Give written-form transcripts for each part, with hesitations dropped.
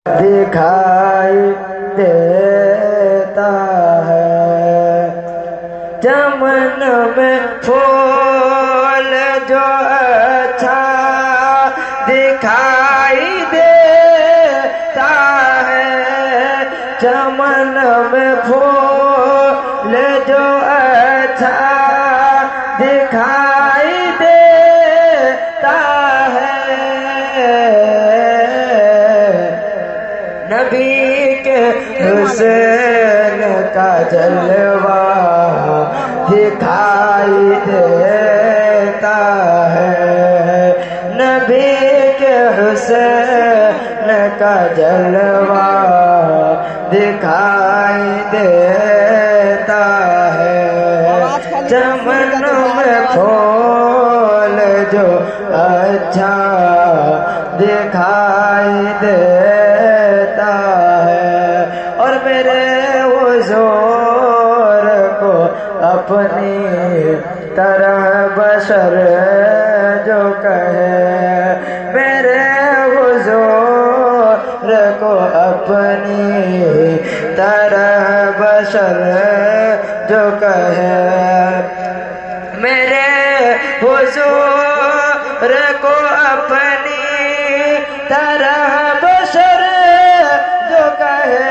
دکھائی دیتا ہے، چمن میں پھول جو اچھا دکھائی دیتا ہے، چمن میں پھول جو اچھا دکھائی دیتا ہے، نبی کے حسن کا جلوہ دکھائی دیتا ہے، نبی کے حسن کا جلوہ دکھائی دیتا ہے، چمن میں پھول جو اچھا دکھائی دیتا ہے، اور میرے حضور کو اپنی طرح بشر جو کہے، میرے حضور کو اپنی طرح بشر جو کہے، میرے حضور کو اپنی طرح بشر جو کہے،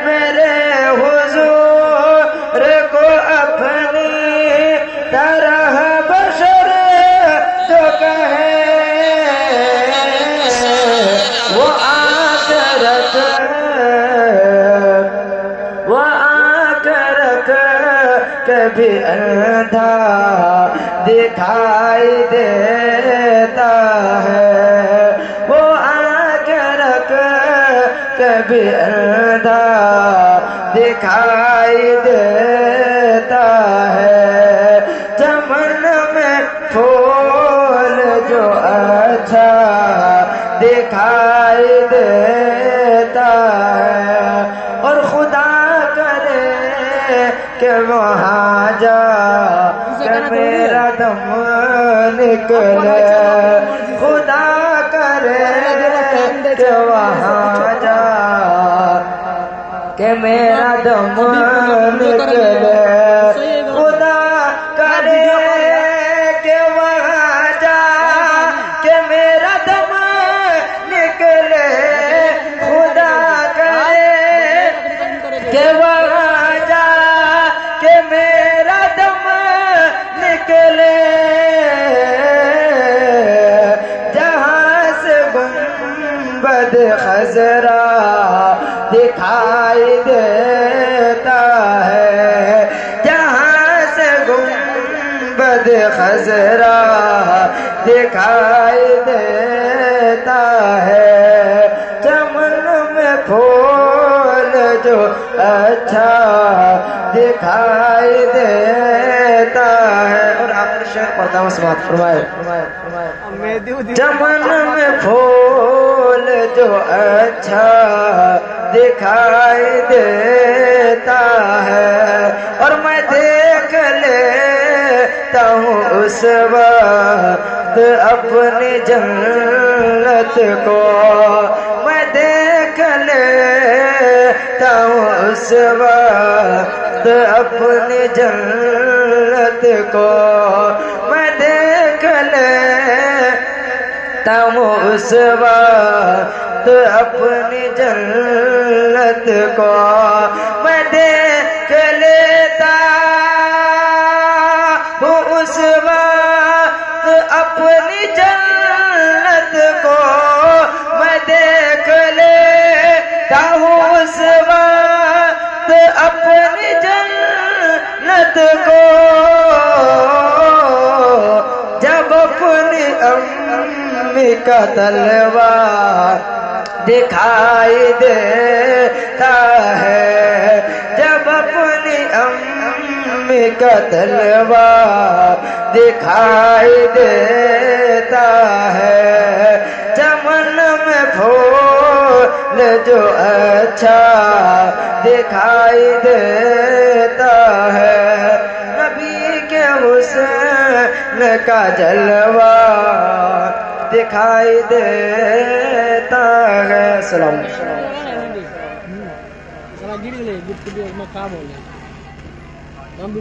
میرے حضور کو اپنی طرح بشر جو کہے، وہ آنکھ رکھ کبھی اندھا دکھائی دیتا ہے، وہ آنکھ رکھ کبھی اندھا دکھائی دیتا ہے، چمن میں پھول جو اچھا دکھائی دیتا ہے، اور خدا کرے کہ وہاں جا کہ میرا دم نکلے، خدا کرے کہ وہاں جا کہ میرا دم نکلے، خدا کرے کہ وہاں جا کہ میرا دم نکلے، خدا کرے کہ وہاں جا کہ میرا دم نکلے، جہاں سے گنبد خضرا دکھائی دیتا ہے، جہاں سے گنبد خضرا دکھائی دیتا ہے، چمن میں پھول جو اچھا دکھائی دیتا ہے، اور آخر شعر پڑھتا ہوں سماعت فرمائے، چمن میں پھول جو اچھا دکھائی دیتا ہے، اور میں دیکھ لیتا ہوں اس وقت اپنی جنت کو، میں دیکھ لیتا ہوں اس وقت اپنی جنت کو، میں دیکھ لیتا ہوں اس وقت اپنی جنت کو، میں دیکھ لیتا ہوں اس وقت اپنی جنت کو، میں دیکھ لیتا ہوں اس وقت اپنی جنت کو، جب اپنی امی کا تلوار دکھائی دیتا ہے، جب اپنی امی کا تلوار دکھائی دیتا ہے، چمن میں پھول جو اچھا دکھائی دیتا ہے، نبی کے حسن کا جلوہ دکھائی دیتا ہے. سلام. کام